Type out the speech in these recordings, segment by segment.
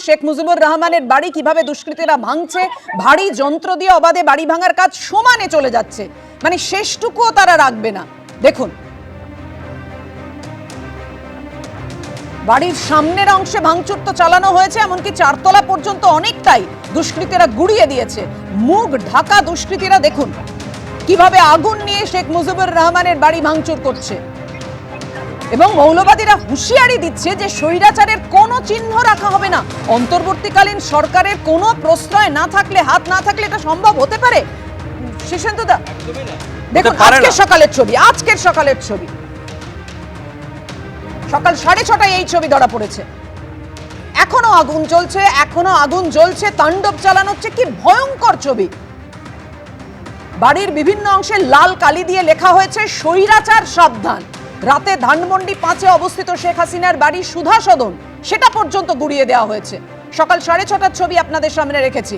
শেখ মুজিবুর রহমানের বাড়ি কিভাবে দুষ্কৃতীরা ভাঙছে, ভারী যন্ত্র দিয়ে অবাধে বাড়ি ভাঙার কাজ সমানে চলে যাচ্ছে, মানে শেষটুকুও তারা রাখবে না। দেখুন, বাড়ির সামনের অংশে ভাঙচুর তো চালানো হয়েছে, এমনকি 4 তলা পর্যন্ত অনেকটাই দুষ্কৃতীরা গুড়িয়ে দিয়েছে। মুখ ঢাকা দুষ্কৃতীরা দেখুন কিভাবে আগুন নিয়ে শেখ মুজিবুর রহমানের বাড়ি ভাঙচুর করছে, এবং মৌলবাদীরা হুঁশিয়ারি দিচ্ছে যে স্বৈরাচারের কোনো চিহ্ন রাখা হবে না। অন্তর্বর্তীকালীন সরকারের কোনো প্রশ্রয় না থাকলে, হাত না থাকলে এটা সম্ভব হতে পারে? শীর্ষেন্দুদা দেখুন আজকের সকালের ছবি, সকাল 6:30টায় এই ছবি ধরা পড়েছে। এখনো আগুন জ্বলছে, তাণ্ডব চালানো হচ্ছে। কি ভয়ঙ্কর ছবি! বাড়ির বিভিন্ন অংশে লাল কালি দিয়ে লেখা হয়েছে স্বৈরাচার সাবধান। রাতে ধানমন্ডি 5-এ অবস্থিত শেখ হাসিনার বাড়ি সুধা সদন, সেটা পর্যন্ত গুড়িয়ে দেওয়া হয়েছে। সকাল 6:30টার ছবি আপনাদের সামনে রেখেছি।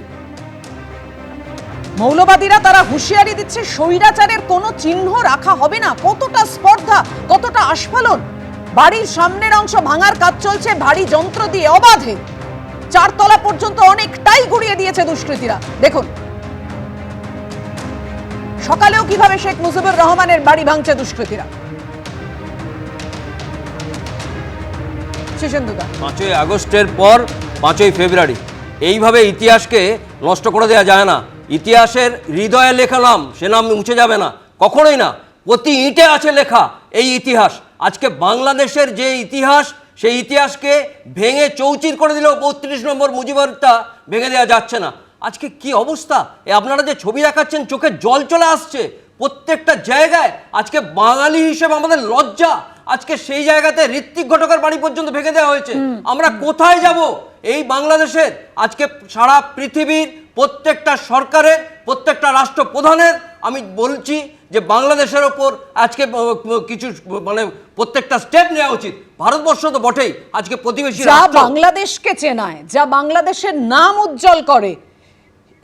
মৌলবাদীরা তারা হুঁশিয়ারি দিচ্ছে স্বৈরাচারের কোনো চিহ্ন রাখা হবে না। কতটা স্পর্ধা, কতটা আস্ফালন! বাড়ির সামনের অংশ ভাঙার কাজ চলছে ভারী যন্ত্র দিয়ে অবাধে। 4 তলা পর্যন্ত অনেকটাই গুড়িয়ে দিয়েছে দুষ্কৃতীরা। দেখুন সকালেও কিভাবে শেখ মুজিবুর রহমানের বাড়ি ভাঙছে দুষ্কৃতীরা। 5ই আগস্টের পর 5ই ফেব্রুয়ারি এইভাবে ইতিহাসকে নষ্ট করে দেওয়া যায় না। ইতিহাসের হৃদয়ে লেখা নাম, সে নাম মুছে যাবে না, কখনোই না। প্রতি ইঁটে আছে লেখা এই ইতিহাস। আজকে বাংলাদেশের যে ইতিহাস, সেই ইতিহাসকে ভেঙে চৌচির করে দিলেও 32 নম্বর মুজিবরটা ভেঙে দেওয়া যাচ্ছে না। আজকে কি অবস্থা! আপনারা যে ছবি দেখাচ্ছেন, চোখে জল চলে আসছে প্রত্যেকটা জায়গায়। আজকে বাঙালি হিসেবে আমাদের লজ্জা। আজকে সেই জায়গাতে ঋত্বিক ঘটকের বাড়ি পর্যন্ত ভেঙে দেওয়া হয়েছে। আমরা কোথায় যাব? এই বাংলাদেশের আজকে সারা পৃথিবীর প্রত্যেকটা সরকারের, প্রত্যেকটা রাষ্ট্রপ্রধানের আমি বলছি যে বাংলাদেশের ওপর আজকে কিছু মানে প্রত্যেকটা স্টেপ নেওয়া উচিত। ভারতবর্ষ তো বটেই, আজকে প্রতিবেশী যা বাংলাদেশকে চেনায়, যা বাংলাদেশের নাম উজ্জ্বল করে,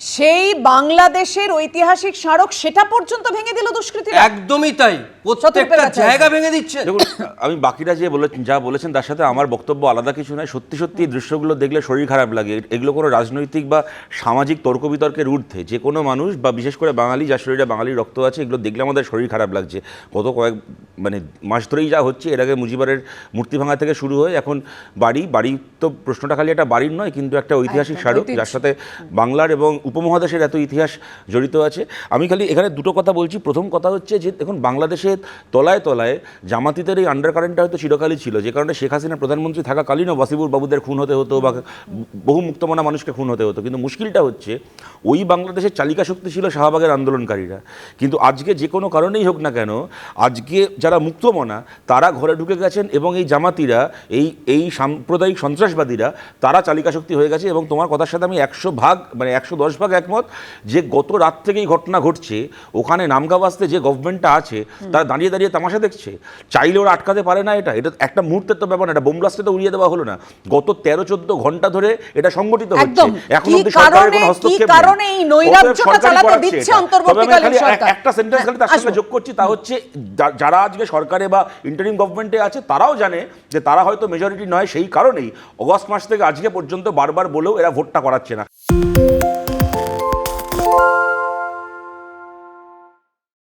সেই বাংলাদেশের ঐতিহাসিক স্মারক সেটা পর্যন্ত ভেঙে দিল দুষ্কৃতীরা। একদমই তাই, প্রত্যেকটা জায়গা ভেঙে দিচ্ছে। দেখুন, আমি বাকিরা যা বলেছেন তার সাথে আমার বক্তব্য আলাদা কিছু নয়। সত্যি সত্যি এই দৃশ্যগুলো দেখলে শরীর খারাপ লাগে। এগুলো কোনো রাজনৈতিক বা সামাজিক তর্ক বিতর্কের ঊর্ধ্বে। যে কোনো মানুষ বা বিশেষ করে বাঙালি, যার শরীরে বাঙালির রক্ত আছে, এগুলো দেখলে আমাদের শরীর খারাপ লাগছে। গত কয়েক মাস ধরেই যা হচ্ছে, এর আগে মুজিবরের মূর্তি ভাঙা থেকে শুরু হয়ে এখন বাড়ি তো প্রশ্নটা খালি একটা বাড়ির নয়, কিন্তু একটা ঐতিহাসিক স্মারক, যার সাথে বাংলার এবং উপমহাদেশের এত ইতিহাস জড়িত আছে। আমি খালি এখানে দুটো কথা বলছি। প্রথম কথা হচ্ছে যে দেখুন, বাংলাদেশের তলায় তলায় জামাতিদের এই আন্ডার কারেন্টটা হয়তো চিরকালই ছিল, যে কারণে শেখ হাসিনা প্রধানমন্ত্রী থাকাকালীনও ওয়াসিবুর বাবুদের খুন হতে হতো বা বহু মুক্তমনা মানুষকে খুন হতে হতো। কিন্তু মুশকিলটা হচ্ছে ওই বাংলাদেশের চালিকা শক্তি ছিল শাহবাগের আন্দোলনকারীরা। কিন্তু আজকে যে কোনো কারণেই হোক না কেন, আজকে যারা মুক্তমনা তারা ঘরে ঢুকে গেছেন, এবং এই জামাতিরা, এই সাম্প্রদায়িক সন্ত্রাসবাদীরা, তারা চালিকা শক্তি হয়ে গেছে। এবং তোমার কথার সাথে আমি 110 ভাগ একমত যে গত রাত থেকে এই ঘটনা ঘটছে। ওখানে নামগাঁওয়াস্তে যে গভর্নমেন্টটা আছে, তারা দাঁড়িয়ে দাঁড়িয়ে তামাশা দেখছে। চাইলে ওরা আটকাতে পারে না। এটা একটা মুহূর্তের তো ব্যাপার না, এটা বোম ব্লাস্টে তো উড়িয়ে দেওয়া হলো না। গত 13-14 ঘন্টা ধরে এটা সংগঠিত হচ্ছে। এখন অবধি সরকারের কোনো হস্তক্ষেপ নেই। একটা সেন্টেন্স খালি তার সঙ্গে যোগ করছি, তা হচ্ছে যারা আজকে সরকারে বা ইন্টারিম গভর্নমেন্টে আছে, তারাও জানে যে তারা হয়তো মেজরিটি নয়। সেই কারণেই অগস্ট মাস থেকে আজকে পর্যন্ত বারবার বলেও এরা ভোটটা করাচ্ছে না।